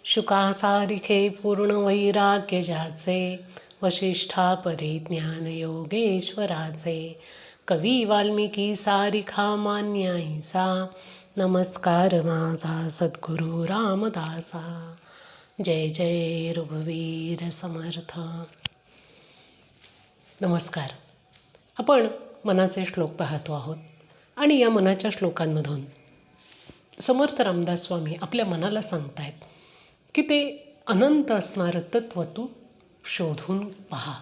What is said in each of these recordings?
शुकासारिखे पूर्ण वैराग्य ज्याचे, वशिष्ठा परी ज्ञान योगेश्वराचे. कवी वाल्मिकी सारिखा मान्य ऐसा, नमस्कार माझा सद्गुरू रामदासा. जय जय रघुवीर समर्थ. नमस्कार. आपण मनाचे श्लोक पाहतो आहोत आणि या मनाच्या श्लोकांमधून समर्थ रामदास स्वामी आपल्या मनाला सांगतायत की ते अनंत असणारं तत्त्व तू शोधून पहा.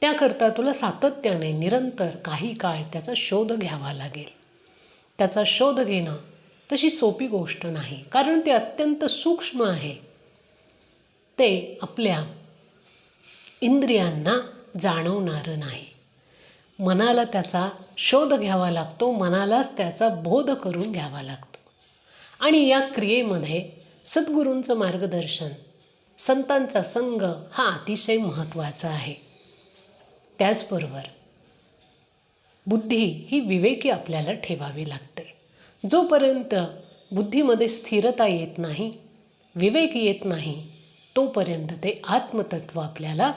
त्याकरता तुला सातत्याने निरंतर काही काळ त्याचा शोध घ्यावा लागेल. त्याचा शोध घेणं तशी सोपी गोष्ट नाही, कारण ते अत्यंत सूक्ष्म आहे. ते आपल्या इंद्रियांना जाणवणारं नाही. मनाला त्याचा शोध घ्यावा लागतो, मनालाच त्याचा बोध करून घ्यावा लागतो. आणि या क्रियेमध्ये सद्गुरूंचं मार्गदर्शन, संतांचा संग हा अतिशय महत्त्वाचा आहे. त्याचबरोबर बुद्धी ही विवेकी आपल्याला ठेवावी लागते. जोपर्यंत बुद्धीमध्ये स्थिरता येत नाही, विवेक येत नाही, तोपर्यंत ते आत्मतत्व आपल्याला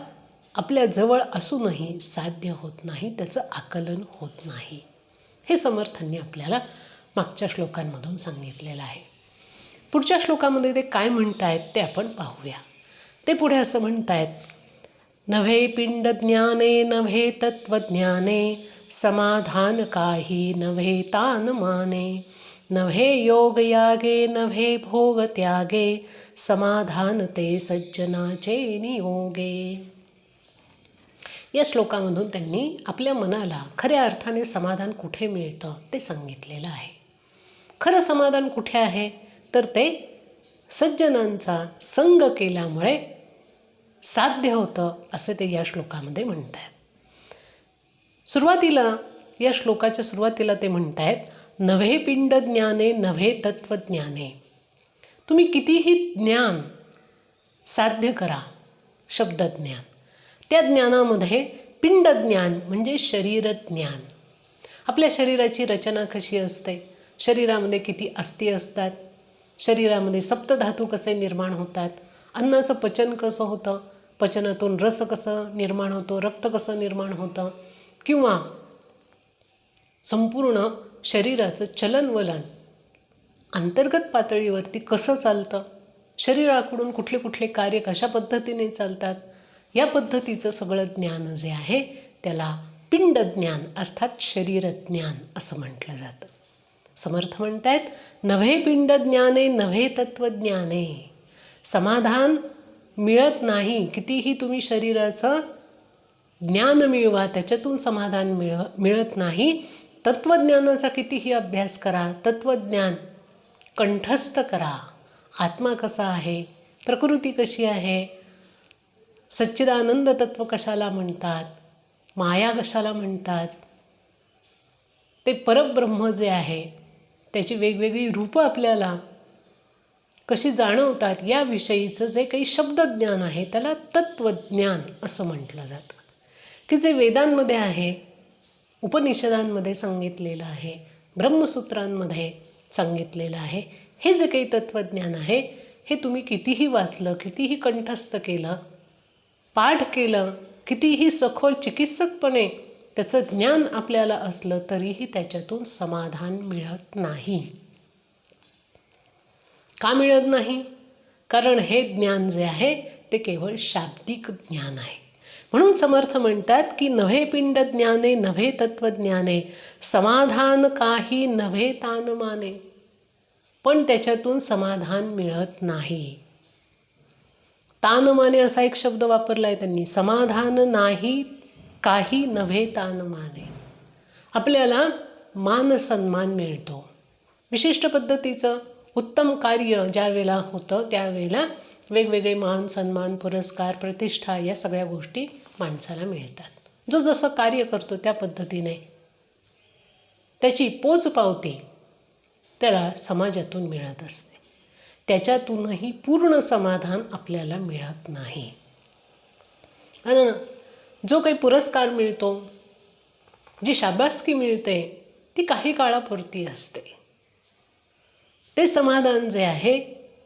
आपल्या जवळ असूनही साध्य होत नाही, त्याचं आकलन होत नाही. हे समर्थांनी आपल्याला मागच्या श्लोकांमधून सांगितलेलं आहे. पुढच्या श्लोकामध्ये ते काय म्हणतायत ते आपण पाहूया. ते पुढे असं म्हणतायत, नव्हे पिंड ज्ञाने नव्हे तत्वज्ञाने, समाधान काही नव्हे तान माने. नव्हे योग यागे नव्हे भोग त्यागे, समाधान ते सज्जनाचे नियोगे. या श्लोकामधून त्यांनी आपल्या मनाला खऱ्या अर्थाने समाधान कुठे मिळतं ते सांगितलेलं आहे. खरं समाधान कुठे आहे तर ते सज्जनांचा संग केल्यामुळे साध्य होतं, असं ते या श्लोकामध्ये म्हणत आहेत. सुरुवातीला या श्लोकाच्या सुरुवातीला ते म्हणत आहेत, नव्हे पिंड ज्ञाने नव्हे तत्वज्ञाने. तुम्ही कितीही ज्ञान साध्य करा, शब्दज्ञान, त्या ज्ञानामध्ये पिंड ज्ञान म्हणजे शरीरज्ञान. आपल्या शरीराची रचना कशी असते, शरीरामध्ये किती अस्थी असतात, शरीरामध्ये सप्तधातू कसे निर्माण होतात, अन्नाचं पचन कसं होतं, पचनातून रस कसं निर्माण होतो, रक्त कसं निर्माण होतं, किंवा संपूर्ण शरीराचं चलनवलन अंतर्गत पातळीवरती कसं चालतं, शरीराकडून कुठले कुठले कार्य कशा पद्धतीने चालतात, या पद्धतीचं सगळं ज्ञान जे आहे त्याला पिंड ज्ञान अर्थात शरीरज्ञान असं म्हटलं जातं. समर्थ म्हणतायत, नव्हे पिंड ज्ञाने नव्हे तत्वज्ञाने. समाधान मिळत नाही. कितीही तुम्ही शरीराचं ज्ञान मिळवा, त्याच्यातून समाधान मिळत नाही. तत्वज्ञानाचा कितीही अभ्यास करा, तत्वज्ञान कंठस्थ करा. आत्मा कसा आहे, प्रकृती कशी आहे, सच्चिदानंद तत्व कशाला म्हणतात, माया कशाला म्हणतात, ते परब्रह्म जे आहे त्याची वेगवेगळी रूपं आपल्याला कशी जाणवतात, याविषयीचं जे काही शब्दज्ञान आहे त्याला तत्वज्ञान असं म्हटलं जातं. की जे वेदांमध्ये आहे, उपनिषदांमध्ये सांगितलेलं आहे, ब्रह्मसूत्रांमध्ये सांगितलेलं आहे, हे जे काही तत्वज्ञान आहे हे तुम्ही कितीही वाचलं, कितीही कंठस्थ केलं, पाठ केलं, कितीही सखोल चिकित्सकपणे त्याचं ज्ञान आपल्याला असलं तरीही त्याच्यातून समाधान मिळत नाही. का मिळत नाही? कारण हे ज्ञान जे आहे ते केवळ शाब्दिक ज्ञान आहे. म्हणून समर्थ म्हणतात की नव्हे पिंड ज्ञाने नव्हे तत्वज्ञाने, समाधान काही नव्हे तान माने. पण त्याच्यातून समाधान मिळत नाही. तान माने असा एक शब्द वापरला आहे त्यांनी. समाधान नाही काही नव्हे तान माने. आपल्याला मान सन्मान मिळतो. विशिष्ट पद्धतीचं उत्तम कार्य ज्या वेळेला होतं त्यावेळेला वेगवेगळे मान सन्मान, पुरस्कार, प्रतिष्ठा या सगळ्या गोष्टी माणसाला मिळतात. जो जसं कार्य करतो त्या पद्धतीने त्याची पोचपावती त्याला समाजातून मिळत असते. त्याच्यातूनही पूर्ण समाधान आपल्याला मिळत नाही. आणि जो काही पुरस्कार मिळतो, जी शाबासकी मिळते ती काही काळापुरती असते. ते समाधान जे आहे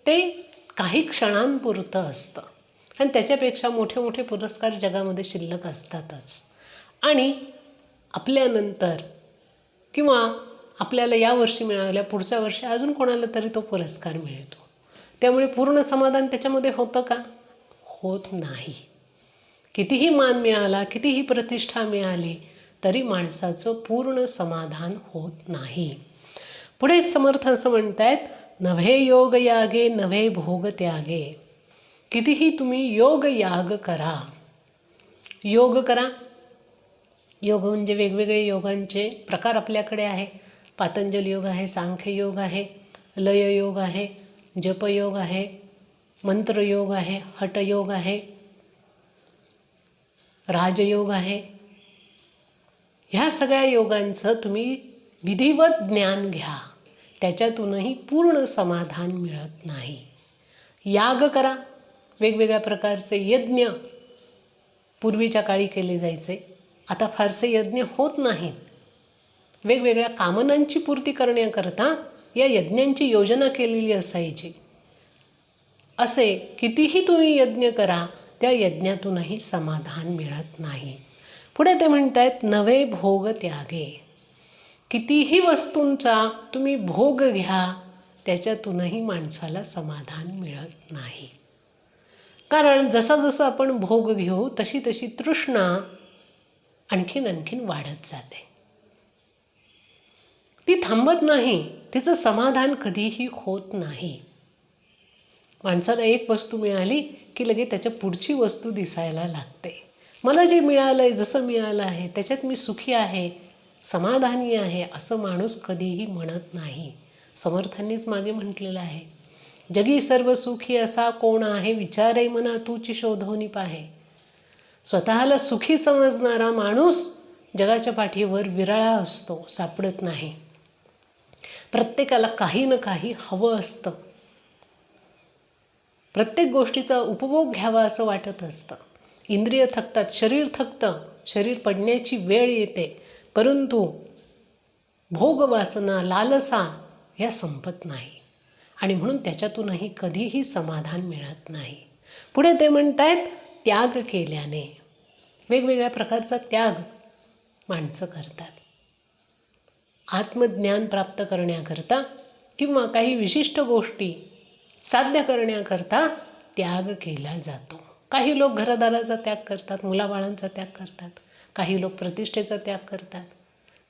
ते काही क्षणांपुरतं असतं आणि त्याच्यापेक्षा मोठे मोठे पुरस्कार जगामध्ये शिल्लक असतातच. आणि आपल्यानंतर किंवा आपल्याला यावर्षी मिळाल्या पुढच्या वर्षी अजून कोणाला तरी तो पुरस्कार मिळतो. त्यामुळे पूर्ण समाधान त्याच्यामध्ये होतं का? होत नाही. कितीही मान मिळाला, कितीही प्रतिष्ठा मिळाली तरी माणसाचं पूर्ण समाधान होत नाही. पुढे समर्थ असं म्हणतायत, नव्हे योग यागे नव्हे भोग त्यागे. कितीही तुम्ही योग याग करा. योग करा. योग म्हणजे वेगवेगळे योगांचे प्रकार आपल्याकडे आहे. पातंजल योग आहे, सांख्य योग आहे, लय योग आहे, जपयोग आहे, मंत्रयोग आहे, हठयोग आहे, राजयोग आहे. ह्या सगळ्या योगांचं तुम्ही विधिवत ज्ञान घ्या. त्याच्यातूनही पूर्ण समाधान मिळत नाही. याग करा. वेगवेगळ्या प्रकारचे यज्ञ पूर्वीच्या काळी केले जायचे. आता फारसे यज्ञ होत नाहीत. वेगवेगळ्या कामनांची पूर्ती करण्याकरता या यज्ञांची योजना केलेली असायची. असे कितीही तुम्ही यज्ञ करा, त्या यज्ञातूनही समाधान मिळत नाही. पुढे ते म्हणतायत, नवे भोग त्यागे. कितीही वस्तूंचा तुम्ही भोग घ्या, त्याच्यातूनही माणसाला समाधान मिळत नाही. कारण जसा जसं आपण भोग घेऊ तशी तशी तृष्णा आणखीन वाढत जाते. ती थांबत नाही. तिचं समाधान कधीही होत नाही. माणसाला एक वस्तू मिळाली की लगेच त्याच्या पुढची वस्तू दिसायला लागते. मला जे मिळालं आहे, जसं मिळालं आहे त्याच्यात मी सुखी आहे, समाधानी आहे, असं माणूस कधीही म्हणत नाही. समर्थांनीच मागे म्हटलेलं आहे, जगी सर्व सुखी असा कोण आहे, विचारे मना तूची शोधोनी पाहे. स्वतःला सुखी समजणारा माणूस जगाच्या पाठीवर विरळा असतो, सापडत नाही. प्रत्येकाला काही ना काही हवं असतं. प्रत्येक गोष्टीचा उपभोग घ्यावा असं वाटत असतं. इंद्रिय थकतात, शरीर थकतं, शरीर पडण्याची वेळ येते, परंतु भोगवासना, लालसा या संपत नाही. आणि म्हणून त्याच्यातूनही कधीही समाधान मिळत नाही. पुढे ते म्हणतायत, त्याग केल्याने. वेगवेगळ्या प्रकारचा त्याग माणसं करतात. आत्मज्ञान प्राप्त करण्याकरता किंवा काही विशिष्ट गोष्टी साध्य करण्याकरता त्याग केला जातो. काही लोक घरदाराचा त्याग करतात, मुलाबाळांचा त्याग करतात. काही लोक प्रतिष्ठेचा त्याग करतात.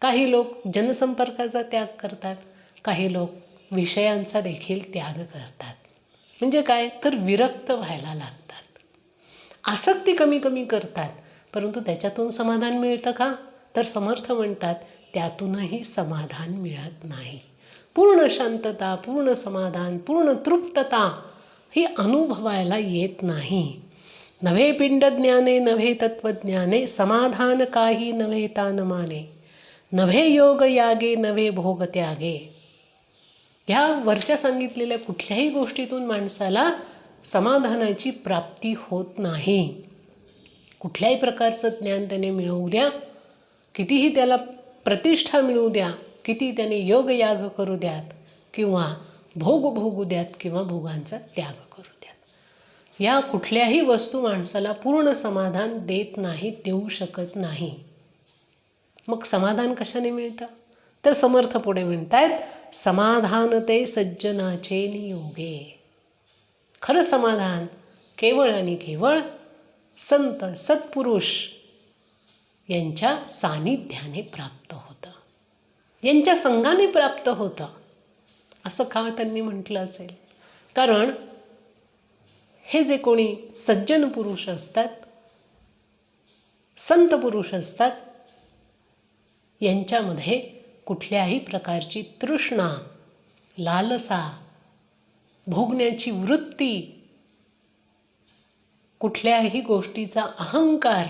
काही लोक जनसंपर्काचा त्याग करतात. काही लोक विषयांचा देखील त्याग करतात. म्हणजे काय तर विरक्त व्हायला लागतात. आसक्ती कमी कमी करतात. परंतु त्याच्यातून समाधान मिळतं का? तर समर्थ म्हणतात त्यातूनही समाधान मिळत नाही. पूर्ण शांतता, पूर्ण समाधान, पूर्ण तृप्तता ही अनुभवायला येत नाही. नव्हे पिंड ज्ञाने नव्हे तत्वज्ञाने, समाधान काही नव्हे तान माने. नव्हे योग यागे नव्हे भोग त्यागे. ह्या वरच्या सांगितलेल्या कुठल्याही गोष्टीतून माणसाला समाधानाची प्राप्ती होत नाही. कुठल्याही प्रकारचं ज्ञान त्याने मिळवू द्या, कितीही त्याला प्रतिष्ठा मिळवू द्या, किती त्याने योग याग करू द्यात किंवा भोग भोगू द्यात किंवा भोगांचा त्याग करू द्यात, या कुठल्याही वस्तू माणसाला पूर्ण समाधान देत नाही, देऊ शकत नाही. मग समाधान कशाने मिळतं? तर समर्थ पुढे म्हणतायत, समाधान ते सज्जनाचे नियोगे. खरं समाधान केवळ आणि केवळ संत सत्पुरुष यांच्या सानिध्याने प्राप्त होतं, यांच्या संघाने प्राप्त होतं. असं का त्यांनी म्हटलं असेल? कारण हे जे कोणी सज्जन पुरुष असतात, संत पुरुष असतात, यांच्यामध्ये कुठल्याही प्रकारची तृष्णा, लालसा, भोगण्याची वृत्ती, कुठल्याही गोष्टीचा अहंकार,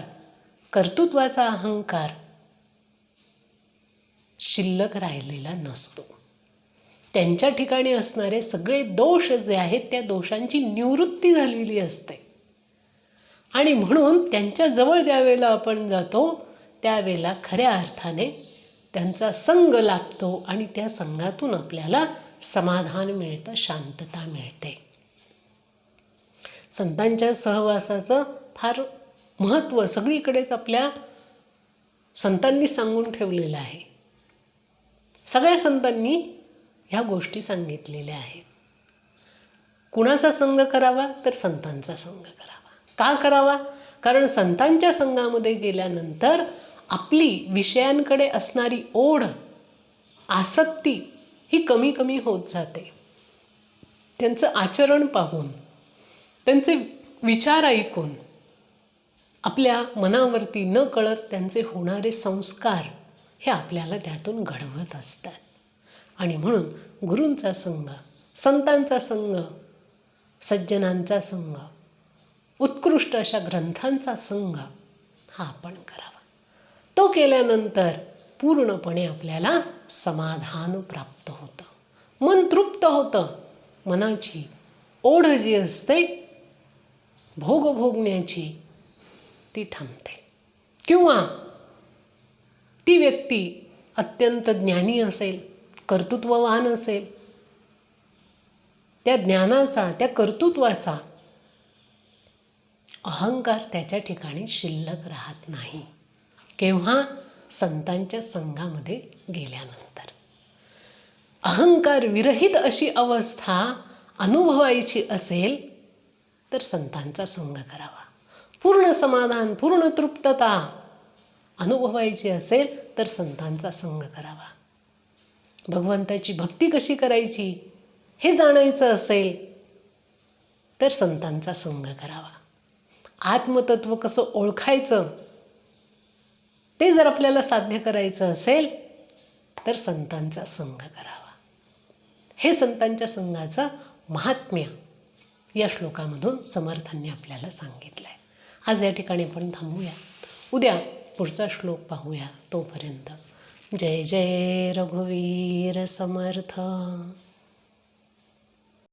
कर्तृत्वाचा अहंकार शिल्लक राहिलेला नसतो. त्यांच्या ठिकाणी असणारे सगळे दोष जे आहेत त्या दोषांची निवृत्ती झालेली असते. आणि म्हणून त्यांच्या जवळ ज्यावेळेला आपण जातो त्यावेळेला खऱ्या अर्थाने त्यांचा संग लाभतो आणि त्या संघातून आपल्याला समाधान मिळतं, शांतता मिळते. संतांच्या सहवासाचं फार महत्त्व सगळीकडेच आपल्या संतांनी सांगून ठेवलेलं आहे. सगळ्या संतांनी ह्या गोष्टी सांगितलेल्या आहेत. कुणाचा संग करावा? तर संतांचा संग करावा. का करावा? कारण संतांच्या संघामध्ये गेल्यानंतर आपली विषयांकडे असणारी ओढ, आसक्ती ही कमी कमी होत जाते. त्यांचं आचरण पाहून, त्यांचे विचार ऐकून आपल्या मनावरती न कळत त्यांचे होणारे संस्कार हे आपल्याला त्यातून घडवत असतात. आणि म्हणून गुरूंचा संग, संतांचा संग, सज्जनांचा संग, उत्कृष्ट अशा ग्रंथांचा संग हा आपण करावा. तो केल्यानंतर पूर्णपणे आपल्याला समाधान प्राप्त होतं, मन तृप्त होतं. मनाची ओढ जी असते भोग भोगण्याची ती थांबते. किंवा ती व्यक्ती अत्यंत ज्ञानी असेल, कर्तृत्ववान असेल, त्या ज्ञानाचा, त्या कर्तृत्वाचा अहंकार त्याच्या ठिकाणी शिल्लक राहत नाही. केव्हा? संतांच्या संघामध्ये गेल्यानंतर. अहंकार विरहित अशी अवस्था अनुभवायची असेल तर संतांचा संग करावा. पूर्ण समाधान, पूर्ण तृप्तता अनुभवायची असेल तर संतांचा संग करावा. भगवंताची भक्ती कशी करायची हे जाणायचं असेल तर संतांचा संग करावा. आत्मतत्व कसं ओळखायचं ते जर आपल्याला साध्य करायचं असेल तर संतांचा संग करावा. हे संतांच्या संघाचं महात्म्य या श्लोकामधून समर्थांनी आपल्याला सांगितलं आहे. आज या ठिकाणी आपण थांबूया. उद्या पुढचा श्लोक पाहूया. तोपर्यंत जय जय रघुवीर समर्थ.